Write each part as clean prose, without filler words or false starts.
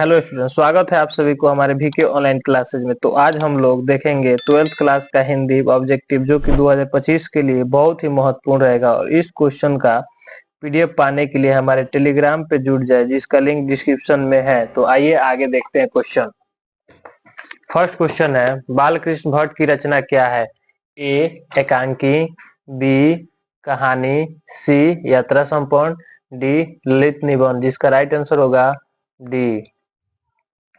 Hello student, स्वागत है आप सभी को हमारे वीके ऑनलाइन क्लासेज में। तो आज हम लोग देखेंगे 12th क्लास का हिंदी ऑब्जेक्टिव, जो कि 2025 के लिए बहुत ही महत्वपूर्ण रहेगा। और इस क्वेश्चन का पीडीएफ पाने के लिए हमारे टेलीग्राम पे जुड़ जाए, जिसका लिंक डिस्क्रिप्शन में है। तो आइए आगे देखते हैं क्वेश्चन। फर्स्ट क्वेश्चन है, बालकृष्ण भट्ट की रचना क्या है? ए एकांकी, बी कहानी, सी यात्रा संपूर्ण, डी ललित निबंध। जिसका राइट आंसर होगा D.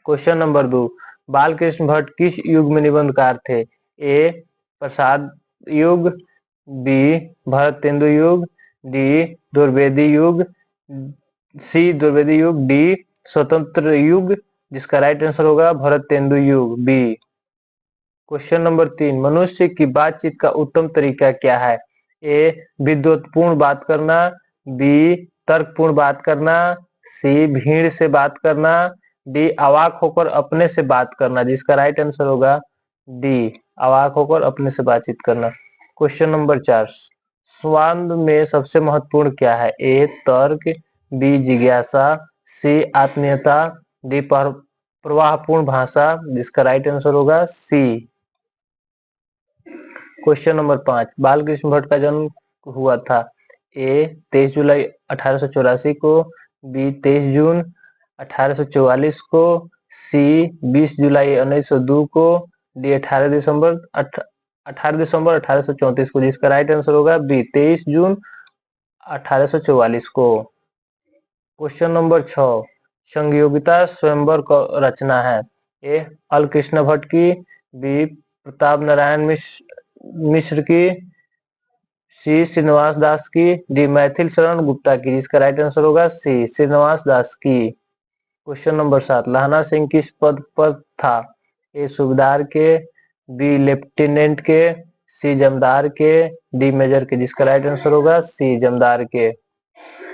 Question number 2, Balkrishna Bhatt किस युग में निबंधकार थे? ए प्रसाद युग, बी भरतेंदु युग, डी द्विवेदी युग, सी द्विवेदी युग, डी स्वतंत्र युग। जिसका राइट आंसर होगा भरतेंदु युग, बी। क्वेश्चन नंबर 3, मनुष्य की बातचीत का उत्तम तरीका क्या है? ए विद्वत्पूर्ण बात करना, बी तर्कपूर्ण बात करना, सी भीड़ से बात करना, डी अवाक होकर अपने से बात करना। जिसका राइट आंसर होगा डी, अवाक होकर अपने से बातचीत करना। क्वेश्चन नंबर 4, स्वांद में सबसे महत्वपूर्ण क्या है? ए तर्क, बी जिज्ञासा, सी आत्मीयता, डी प्रवाहपूर्ण भाषा। जिसका राइट आंसर होगा सी। क्वेश्चन नंबर 5, बालकृष्ण भट्ट का जन्म हुआ था? ए 23 जुलाई 1884 को, बी 23 जून 1844 को, सी 20 जुलाई 1902 को, डी 18 दिसंबर 1834 को। जिसका राइट आंसर होगा बी 23 जून 1844 को। क्वेश्चन नंबर 6, संयोगिता स्वयंवर का रचना है? ए अलकृष्ण भट्ट की, बी प्रताप नारायण मिश्र की, सी श्रीनिवास दास की, डी मैथिल शरण गुप्ता की। जिसका राइट आंसर होगा सी श्रीनिवास दास की। क्वेश्चन नंबर 7, लहना सिंह किस पद पर था? ए सूबेदार के, बी लेफ्टिनेंट के, सी जमदार के, डी मेजर के। जिसका राइट आंसर होगा सी जमदार के।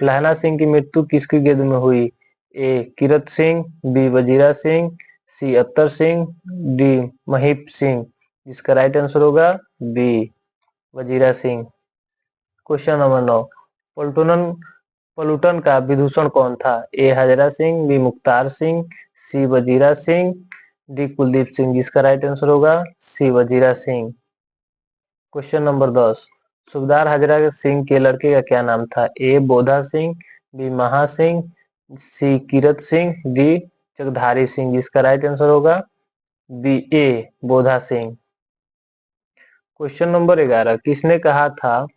लहना सिंह की मृत्यु किसकी गिरद में हुई? A Kirat Singh, B Wazira Singh, C Attar Singh, D Mahip Singh. जिसका राइट आंसर होगा B Wazira Singh. Question number 9, पलटन का विदूषण कौन था? A Hazara Singh, B Mukhtar Singh, C Wazira Singh, D Kuldeep Singh. जिसका राइट आंसर होगा C Wazira Singh. Question number 10, सूबेदार हजरा सिंह के लड़के का क्या नाम था? ए बोधा सिंह, बी महा सिंह, सी किरत सिंह, डी चकधारी सिंह। जिसका राइट आंसर होगा बी ए बोधा सिंह। क्वेश्चन नंबर 11, किसने कहा था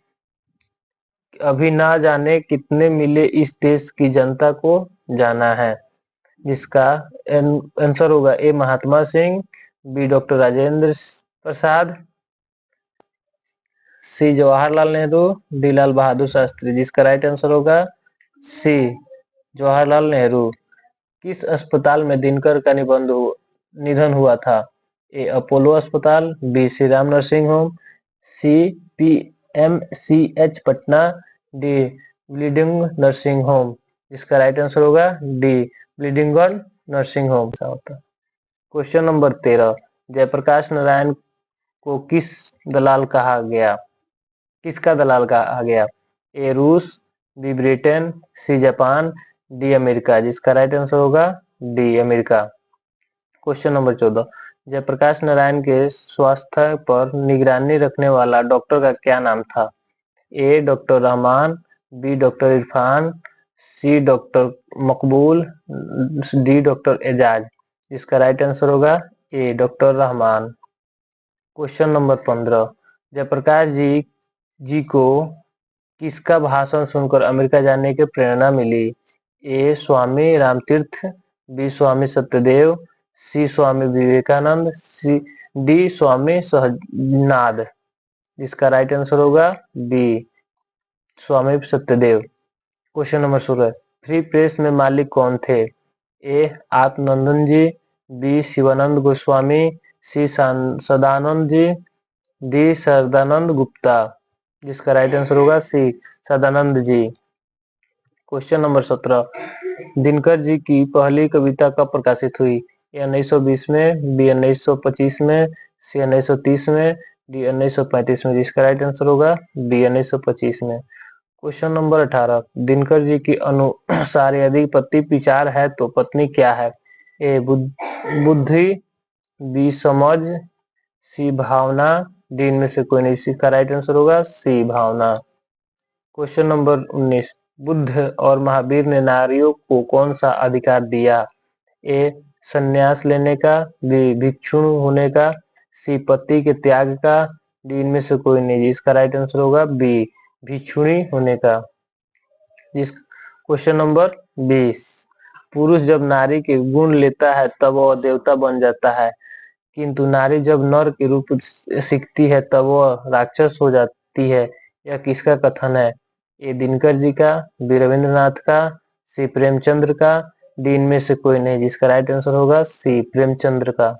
अभी ना जाने कितने मिले इस देश की जनता को जाना है? जिसका आंसर होगा ए महात्मा सिंह, बी डॉक्टर राजेंद्र प्रसाद, सी जवाहरलाल नेहरू, डी लाल बहादुर शास्त्री। जिसका राइट आंसर होगा सी जवाहरलाल नेहरू। किस अस्पताल में दिनकर का निधन हुआ था? ए अपोलो अस्पताल, B Shri Ram nursing home, C PMCH Patna, D bleeding nursing home. जिसका राइट आंसर होगा डी ब्लीडिंगन nursing home. Question number 13, Jayaprakash Narayan को किस दलाल कहा गया? किसका दलाल कहा गया? ए रूस, B Britain, C Japan, D America. जिसका राइट आंसर होगा D America. Question number 14, Jayaprakash Narayan के स्वास्थ्य पर निगरानी रखने वाला डॉक्टर का क्या नाम था? A doctor Rahman, B doctor Irfan, C doctor Maqbool, D doctor Ejaz. जिसका राइट आंसर होगा A doctor Rahman. Question number 15, Jayaprakash ji को किसका भाषण सुनकर अमेरिका जाने की प्रेरणा मिली? A Swami Ramtirth, B Swami Satyadev, C Swami Vivekananda, C D Swami Sahajnad. जिसका राइट आंसर होगा B Swami Satyadev. Question number 16, free press में मालिक कौन थे? A Atmanand ji, B Shivanand Goswami, C Sadanand ji, D Sadanand Gupta. जिसका राइट आंसर होगा सी सदानंद जी। क्वेश्चन नंबर 17, दिनकर जी की पहली कविता कब प्रकाशित हुई? ए 1920 में, बी 1925 में, सी 1930 में, डी 1935 में। जिसका राइट आंसर होगा बी 1925 में। क्वेश्चन नंबर 18, दिनकर जी के अनुसार यदि पति पिचार है तो पत्नी क्या है? ए बुद्धि, बी समझ, सी भावना, डी इनमें से कोई नहीं। सी का राइट आंसर होगा सी भावना। क्वेश्चन नंबर 19, बुद्ध और महावीर ने नारियों को कौन सा अधिकार दिया? ए संन्यास लेने का, बी भिक्षु होने का, सी पति के त्याग का, डी इनमें से कोई नहीं। इसका राइट आंसर होगा बी भिक्षुणी होने का। क्वेश्चन नंबर 20, पुरुष जब नारी के गुण लेता है तब वह देवता बन जाता है, किंतु नारी जब नर के रूप सीखती है तब वह राक्षस हो जाती है। यह किसका कथन है? ए दिनकर जी का, बी रविंद्रनाथ का, सी प्रेमचंद्र का, डी इनमें से कोई नहीं। जिसका राइट आंसर होगा सी प्रेमचंद्र का।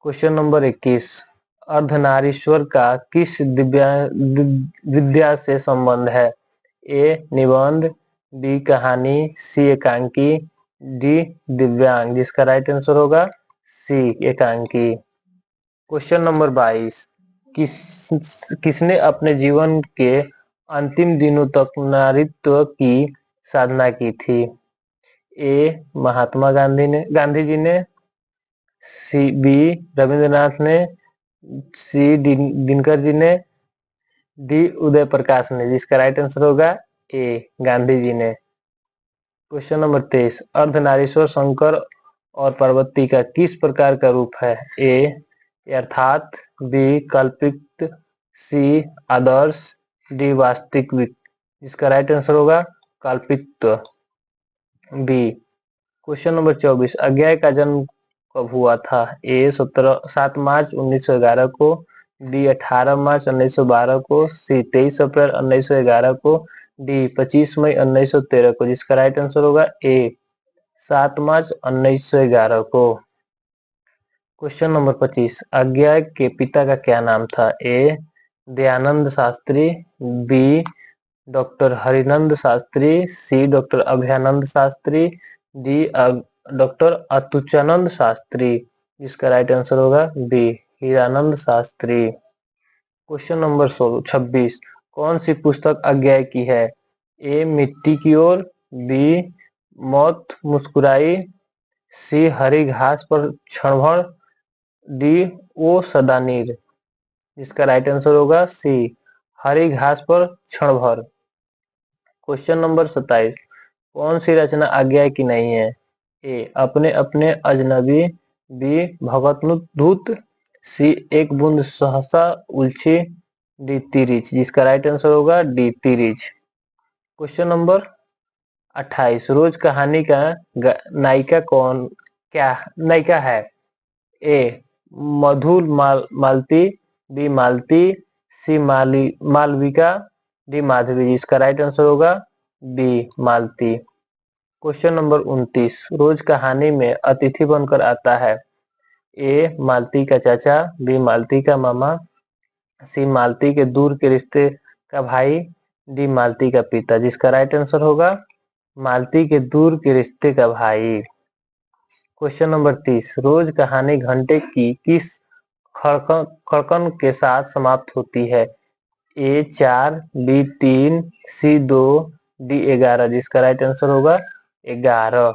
क्वेश्चन नंबर 21, अर्धनारीश्वर का किस विद्या से संबंध है? ए निबंध, बी कहानी, सी एकांकी, डी दिव्यांग। जिसका राइट आंसर होगा सी एकांकी। क्वेश्चन नंबर 22, किसने अपने जीवन के अंतिम दिनों तक नारीत्व की साधना की थी? ए महात्मा गांधी जी ने, सी बी रविंद्रनाथ ने, सी दिनकर जी ने, डी उदय प्रकाश ने। जिसका राइट आंसर होगा ए गांधी जी ने। क्वेश्चन नंबर 23, अर्धनारीश्वर शंकर और पार्वती का किस प्रकार का रूप है? ए अर्थात, बी कल्पित, सी आदर्श, डी वास्तविक। जिसका राइट आंसर होगा कल्पित, बी। क्वेश्चन नंबर 24, अज्ञाय का जन्म कब हुआ था? ए 7 मार्च 1911 को, डी 18 मार्च 1912 को, सी 23 अप्रैल 1911 को, डी 25 मई 1913 को। जिसका राइट आंसर होगा ए 7 मार्च 1911 को। क्वेश्चन नंबर 25, अज्ञाय के पिता का क्या नाम था? A Dayanand Shastri, B doctor Harinand Shastri, C doctor Abhayanand Shastri, D doctor Atuchanand Shastri. जिसका राइट आंसर होगा B Hiranand Shastri. Question number 26, कौन सी पुस्तक अज्ञाय की है? ए मिट्टी की ओर, बी मौत मुस्कुराई, सी हरी घास पर क्षण भर, डी ओ सदानीर। जिसका राइट आंसर होगा सी हरी घास पर क्षण भर। क्वेश्चन नंबर 27, कौन सी रचना अज्ञाय की नहीं है? ए अपने अपने अजनबी, बी भगवतनुत, सी एक बूंद सहसा उलझी, डी तिरिच। जिसका राइट आंसर होगा डी तिरिच। क्वेश्चन नंबर 28, रोज कहानी का नायिका नायिका है? ए मधुर मालती, बी मालती, सी मालविका, डी माधवी। जिसका राइट आंसर होगा बी मालती। क्वेश्चन नंबर 29, रोज कहानी में अतिथि बनकर आता है? ए मालती का चाचा, बी मालती का मामा, सी मालती के दूर के रिश्ते का भाई, डी मालती का पिता। जिसका राइट आंसर होगा मालती के दूर के रिश्ते का भाई। क्वेश्चन नंबर 30, रोज कहानी घंटे की किस खड़कन के साथ समाप्त होती है? ए 4, बी 3, सी 2, डी 11। जिसका राइट आंसर होगा 11।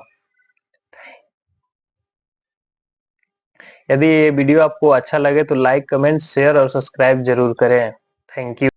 यदि ये वीडियो आपको अच्छा लगे तो लाइक, कमेंट, शेयर और सब्सक्राइब जरूर करें। Thank you.